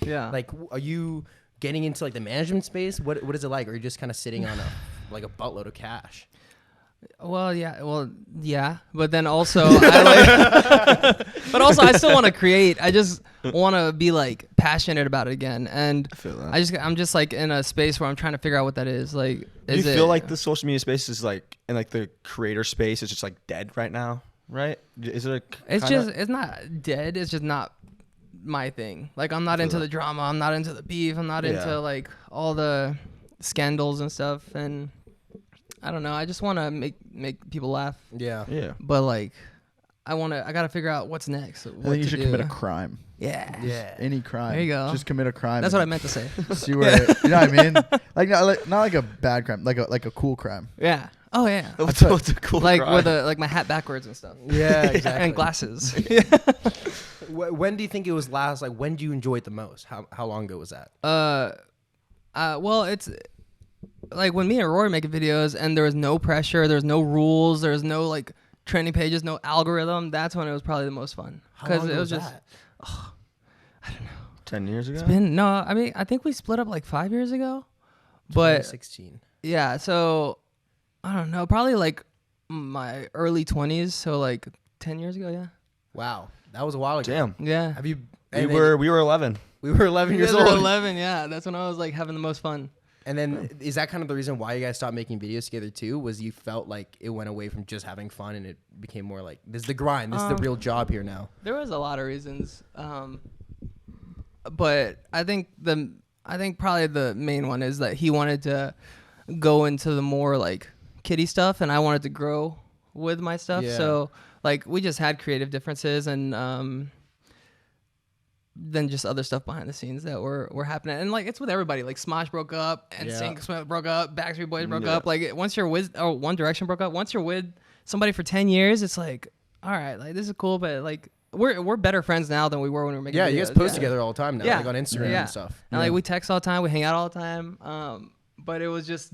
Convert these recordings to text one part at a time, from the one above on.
Yeah. Like, are you getting into like the management space? What is it like? Or are you just kind of sitting on a buttload of cash? Well, yeah. But then also, I still want to create. I just want to be like passionate about it again. And I'm just like in a space where I'm trying to figure out what that is. Like, Do you feel like the social media space is like, and like the creator space is just like dead right now? Right? Is it? It's not dead. It's just not my thing. Like, I'm not into the drama. I'm not into the beef. I'm not into like all the scandals and stuff. And I don't know. I just want to make people laugh. Yeah. Yeah. But like, I gotta figure out what's next. I think you should commit a crime. Yeah. Any crime. There you go. Just commit a crime. That's what I meant to say. See where you know what I mean? Like not like a bad crime, like a cool crime. Yeah. Oh yeah. What's a cool like crime? with like my hat backwards and stuff. Yeah, exactly. And glasses. When do you think it was last? Like, when do you enjoy it the most? How long ago was that? Well, it's like when me and Rory making videos and there was no pressure, there's no rules, there's no like trending pages, no algorithm. That's when it was probably the most fun. How long it was that? I don't know. 10 years ago? I mean, I think we split up like 5 years ago. But 2016. yeah, so I don't know, probably like my early 20s, so like 10 years ago, yeah. Wow, that was a while ago. Damn. Yeah. Have you? We were 11. We were 11 years You guys were old. 11, yeah. That's when I was like having the most fun. And then is that kind of the reason why you guys stopped making videos together too? Was you felt like it went away from just having fun and it became more like this is the grind, this is the real job here now? There was a lot of reasons, but I think probably the main one is that he wanted to go into the more like kiddie stuff, and I wanted to grow with my stuff. Yeah. So like we just had creative differences, and then just other stuff behind the scenes that were happening. And like it's with everybody. Like Smosh broke up, and NSYNC broke up, Backstreet Boys broke up. Like once you're with One Direction broke up. Once you're with somebody for 10 years, it's like, all right, like this is cool, but like we're better friends now than we were when we were making videos. You guys post together all the time now, like on Instagram Yeah. and stuff. And like we text all the time, we hang out all the time. But it was just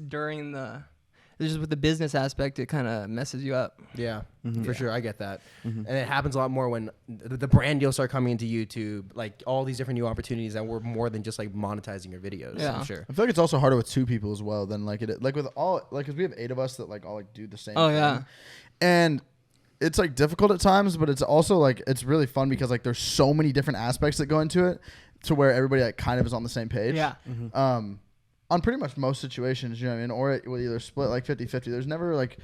just with the business aspect, it kind of messes you up. Yeah, for sure. I get that. And it happens a lot more when the brand deals start coming into YouTube, like all these different new opportunities that were more than just like monetizing your videos. Yeah. I'm sure. I feel like it's also harder with two people as well than like with all like because we have 8 of us that like all like do the same. Oh thing. yeah. And it's like difficult at times, but it's also like it's really fun because like there's so many different aspects that go into it to where everybody like kind of is on the same page. Yeah. On pretty much most situations, you know what I mean? Or it will either split like 50-50. There's never like,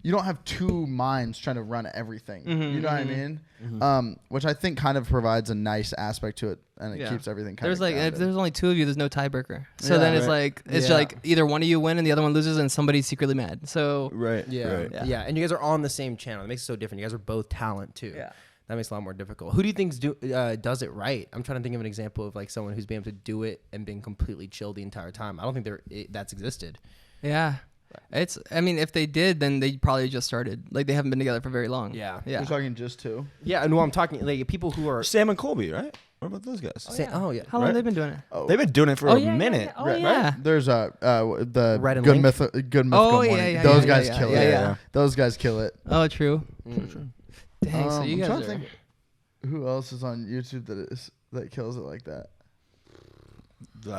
you don't have two minds trying to run everything. You know what I mean? Which I think kind of provides a nice aspect to it, and it keeps everything kind There's of like, grounded. if there's only 2 of you, there's no tiebreaker. So then it's like, like either one of you win and the other one loses and somebody's secretly mad. So Right. Yeah. And you guys are on the same channel. It makes it so different. You guys are both talent too. Yeah. That makes it a lot more difficult. Who do you think does it right? I'm trying to think of an example of like someone who's been able to do it and been completely chill the entire time. I don't think that's existed. yeah. I mean, if they did, then they probably just started. Like they haven't been together for very long. Yeah. You're talking just two? Yeah, no, I'm talking like people who are. Sam and Colby, right? What about those guys? Oh yeah. How long have they been doing it? Oh. They've been doing it for a minute. Oh yeah. There's the Red and Good Link? Myth Good Mythical Oh, yeah, Morning. yeah, Those yeah, guys yeah, kill yeah, it. yeah. Those guys kill it. Oh, true. Dang, so you I'm guys trying are. to think who else is on YouTube that kills it like that. We're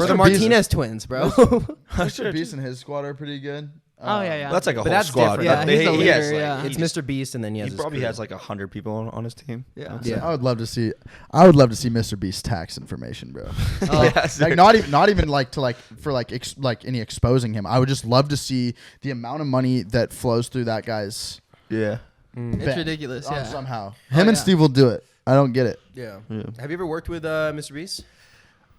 the Mr. Martinez twins, bro. Mr. Beast and his squad are pretty good. Oh yeah. That's like a But whole that's squad. different. Yeah, They- he's the he leader, has, like, yeah. It's Mr. Beast, and then he He has. probably his has crew. like 100 people on his team. Yeah. Yeah. I would love to see Mr. Beast's tax information, bro. Yes. Like not even like to like for like any exposing him. I would just love to see the amount of money that flows through that guy's Yeah. It's bank ridiculous. on Yeah. somehow. Him and Steve will do it. I don't get it. Yeah. Yeah. Have you ever worked with Mr. Beast?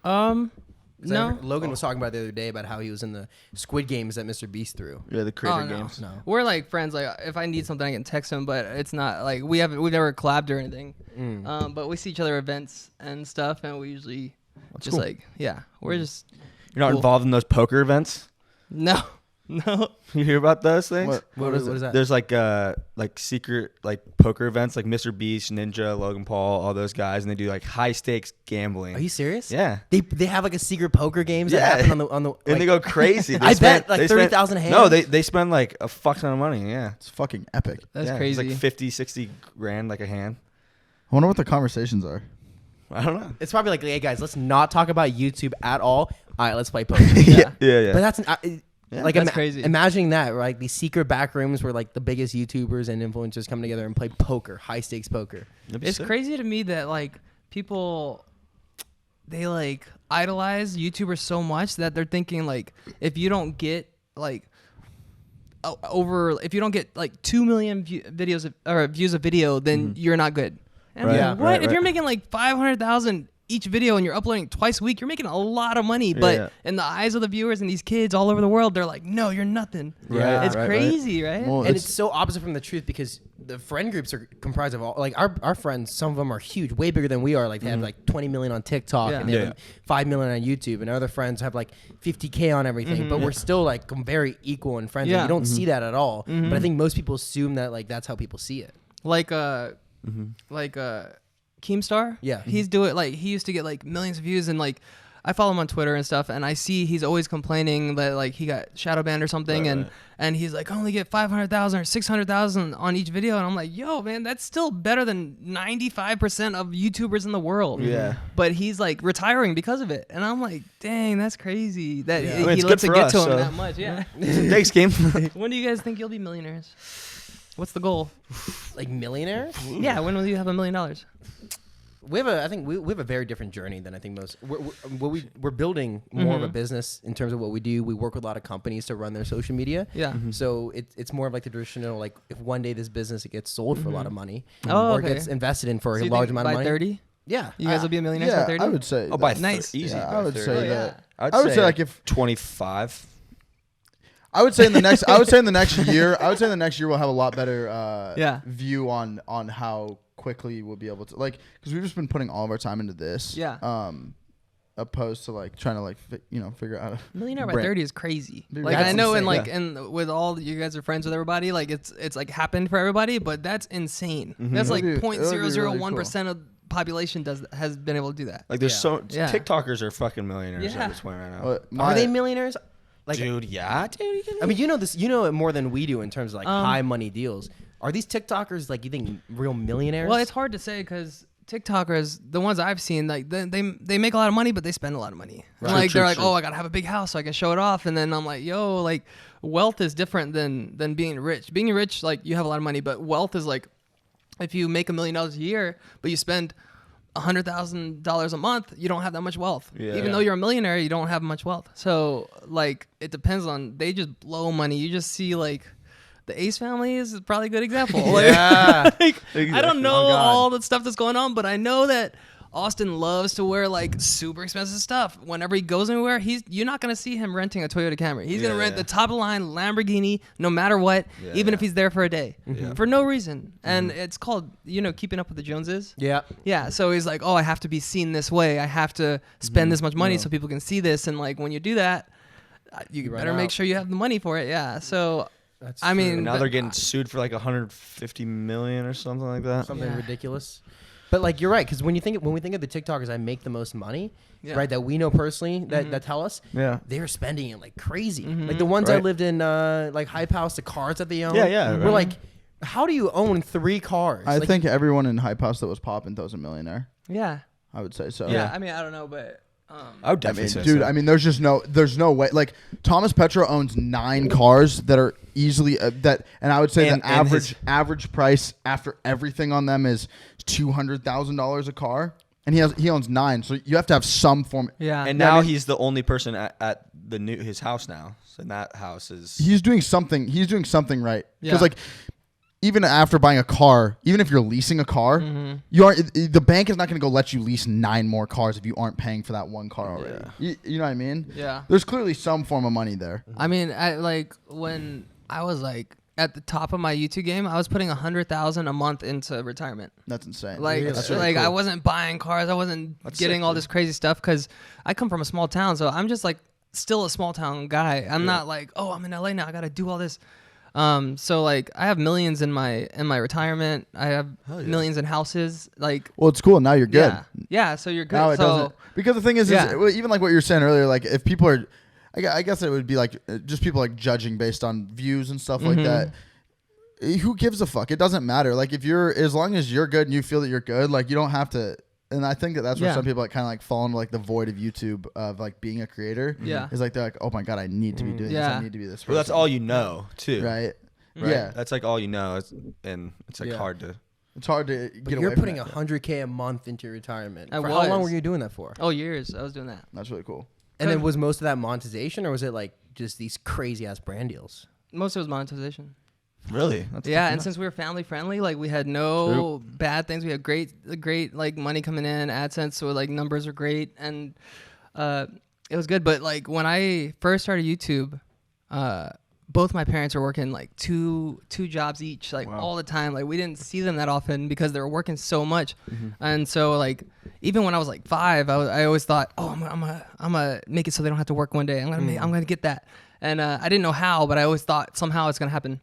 'Cause No. Logan was talking about it the other day about how he was in the Squid Games that Mr. Beast threw. Yeah, the creator no. games. No. We're like friends. Like if I need something, I can text him. But it's not like we've never collabed or anything. But we see each other at events and stuff, and we usually just cool. like we're just You're not Cool. involved in those poker events? no. You hear about those things? What is that? There's like secret like poker events like Mr. Beast, Ninja, Logan Paul, all those guys, and they do like high stakes gambling. Are you serious? Yeah. They have like a secret poker games Yeah. that happen on the And they go crazy. I bet like they 30,000 a hand. No, they spend like a fuck ton of money. Yeah. It's fucking epic. That's Yeah, crazy. It's like 50, 60 grand like a hand. I wonder what the conversations are. I don't know. It's probably like, hey guys, let's not talk about YouTube at all. All right, let's play poker. Yeah. Yeah. But that's like that's crazy. Imagining that, right? These secret back rooms where like the biggest YouTubers and influencers come together and play poker, high stakes poker. It's crazy to me that like people, they like idolize YouTubers so much that they're thinking like if you don't get like if you don't get like 2 million views of video, then you're not good. And Right. I'm like, Yeah, what? right, If you're right. making like 500,000 each video and you're uploading twice a week, you're making a lot of money. But Yeah. in the eyes of the viewers and these kids all over the world, they're like, no, you're nothing. Yeah, It's right, crazy, right? Well, And it's so opposite from the truth because the friend groups are comprised of all like our friends. Some of them are huge, way bigger than we are. Like they have like 20 million on TikTok Yeah. and they have Yeah. like 5 million on YouTube, and other friends have like 50K on everything. But we're still like very equal and friends. Yeah. And you don't see that at all. But I think most people assume that like that's how people see it. Like Keemstar. Yeah. He's doing like he used to get like millions of views and like I follow him on Twitter and stuff and I see he's always complaining that like he got shadow banned or something and he's like I only get 500,000 or 600,000 on each video and I'm like yo man that's still better than 95% of YouTubers in the world. Yeah. But he's like retiring because of it and I'm like dang that's crazy that I mean, he it's lets good it for get us, to him so- that much. Yeah. Thanks, game. When do you guys think you'll be millionaires? What's the goal? Like millionaires. Yeah, when will you have $1 million? We have I think we have a very different journey than I think most. We're building more of a business in terms of what we do. We work with a lot of companies to run their social media. Yeah. So it's more of like the traditional, like if one day this business it gets sold for a lot of money, Oh, or okay. gets invested in for So a you large think amount of by money. 30? Yeah. You guys will be millionaires by 30? I would say. Oh, by Nice. easy. Yeah, by I would 30. say Oh, that. yeah. I would say like if 25. I would say in the next I would say in the next year we'll have a lot better Yeah. view on how quickly we'll be able to like because we've just been putting all of our time into this. Yeah. Opposed to like trying to like figure out Millionaire by brand. 30 is crazy. Dude, Like that's I know, insane. and like and with all you guys are friends with everybody, like it's like happened for everybody, but that's insane. That's like It'll be- it'll be really 0.001% of population has been able to do that. Like there's Yeah. TikTokers are fucking millionaires Yeah. at this point right now. Are they millionaires? Like, Dude, yeah, dude. I mean, you know this. You know it more than we do in terms of like Um, high money deals. Are these TikTokers like you think real millionaires? Well, it's hard to say because TikTokers, the ones I've seen, like they make a lot of money, but they spend a lot of money. Right. Like True, they're like, true. oh, I gotta have a big house so I can show it off, and then I'm like, yo, like wealth is different than being rich. Being rich, like you have a lot of money, but wealth is like if you make $1 million a year, but you spend $100,000 a month, you don't have that much wealth. Yeah. Even though you're a millionaire, you don't have much wealth. So like it depends on they just blow money. You just see like the Ace family is probably a good example. Like, Yeah. like, I Exactly. don't know Oh, God. all the stuff that's going on, but I know that Austin loves to wear like super expensive stuff. Whenever he goes anywhere, you're not gonna see him renting a Toyota Camry. He's gonna Yeah, rent yeah. the top of the line Lamborghini, no matter what, Yeah, even yeah. if he's there for a day, Yeah. for no reason. And it's called keeping up with the Joneses. yeah. Yeah, so he's like, oh, I have to be seen this way. I have to spend this much money so people can see this. And like when you do that, you run better make out. sure you have the money for it. Yeah. So That's I true. mean, And now but- they're getting sued for like 150 million or something like that. something Yeah. ridiculous. But like you're right, because when we think of the TikTokers that make the most money, Yeah. right, that we know personally, that tell us, Yeah. they're spending it like crazy. Like the ones Right. that lived in like Hype House, the cars that they own. Yeah, yeah, We're right. like, how do you own 3 cars? I Like, think everyone in Hype House that was popping was a millionaire. yeah. I would say so. Yeah. I mean, I don't know, but I would I definitely mean, say dude, so. I mean, there's no way. Like Thomas Petro owns 9 cars that are easily and I would say And- the and his- average price after everything on them is $200,000 a car, and he owns 9. So you have to have some form. yeah. And Yeah, I now mean- he's the only person at his house now. So that house is. He's doing something. He's doing something right because Yeah. like. Even after buying a car, even if you're leasing a car, you aren't. The bank is not going to go let you lease 9 more cars if you aren't paying for that one car already. You know what I mean? Yeah. There's clearly some form of money there. I mean, when I was like at the top of my YouTube game, I was putting 100,000 a month into retirement. That's insane. Like, Really? like I wasn't buying cars. I wasn't getting sick, all dude. this crazy stuff because I come from a small town. So I'm just like still a small town guy. I'm not like, oh, I'm in LA now. I got to do all this. So like I have millions in my retirement. I have millions in houses. Like, Well, it's cool. Now you're good. yeah. So you're good. Now it so doesn't. Because the thing is Yeah. well, even like what you were saying earlier, like if people are, I guess it would be like just people like judging based on views and stuff like that. Who gives a fuck? It doesn't matter. Like if you're, as long as you're good and you feel that you're good, like you don't have to and I think that's where Yeah. some people like kind of like fall into like the void of YouTube of like being a creator. Yeah. Is like they're like, oh my god, I need to be doing this. Yeah. I need to be this. Well, that's person." all you know too. Right. Right? Yeah. That's like all you know, and it's like Yeah. hard to. It's hard to But get away you're from putting that. $100K a month into your retirement. I For how long was. were you doing that for? Oh, years. I was doing that. That's really cool. And then was most of that monetization, or was it like just these crazy ass brand deals? Most of it was monetization. Really? That's Yeah, and since we were family friendly, like we had no bad things. We had great like money coming in, AdSense, so like numbers were great, and it was good. But like when I first started YouTube, both my parents were working like two jobs each, like all the time. Like we didn't see them that often because they were working so much, and so like even when I was like 5, I always thought, oh, I'm gonna make it so they don't have to work one day. I'm gonna get that, and I didn't know how, but I always thought somehow it's gonna happen.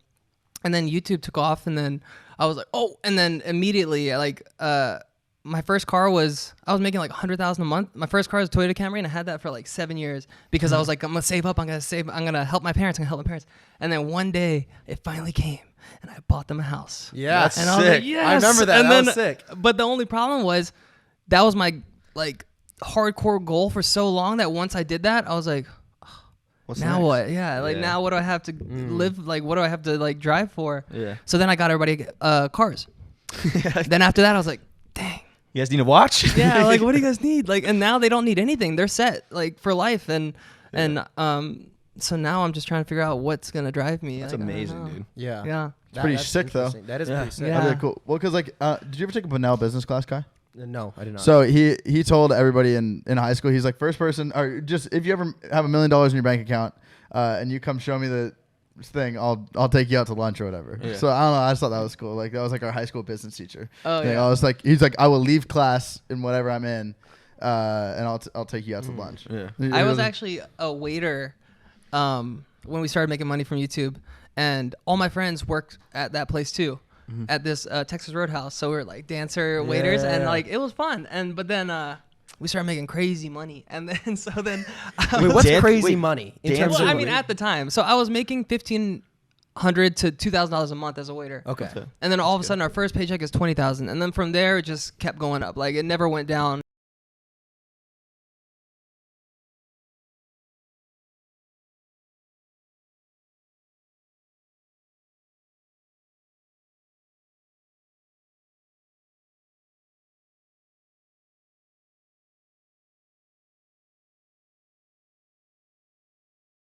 And then YouTube took off, and then I was like, oh, and then immediately, like, my first car was, I was making like $100,000 a month. My first car was a Toyota Camry, and I had that for like 7 years because I was like, I'm gonna save up, I'm gonna help my parents, And then one day, it finally came, and I bought them a house. Yeah, That's And I was like, sick. yes. I remember that. And That then, was sick. But the only problem was, that was my like hardcore goal for so long that once I did that, I was like, What's now next? what? Yeah, like Yeah. now what do I have to live? Like what do I have to like drive for? Yeah. So then I got everybody cars. Then after that, I was like, dang. You guys need to watch? Yeah, like what do you guys need? Like, and now they don't need anything. They're set like for life, and so now I'm just trying to figure out what's gonna drive me. That's Like, I don't amazing, know. dude. Yeah. Yeah. pretty that's sick, though. interesting. That is Yeah. pretty sick. Yeah. That's really cool. Well, because like, did you ever take a Bunnell business class, Kai? No, I did not. So he told everybody in high school, he's like, first person, or just if you ever have $1 million in your bank account, and you come show me the thing, I'll take you out to lunch or whatever. Yeah. So I don't know, I just thought that was cool. Like that was like our high school business teacher. Oh, thing. yeah. I was like, he's like, I will leave class in whatever I'm in, and I'll take you out to lunch. Yeah. I was actually a waiter when we started making money from YouTube, and all my friends worked at that place too, at this Texas Roadhouse. So we were like dancer waiters, and Yeah. like it was fun. But then we started making crazy money, and then I Wait, was- what's Dan- crazy wait, money in Dan- terms well, of? I mean, at the time, so I was making $1,500 to $2,000 a month as a waiter. Okay. Okay. And then all of a sudden, our first paycheck is $20,000, and then from there, it just kept going up. Like it never went down.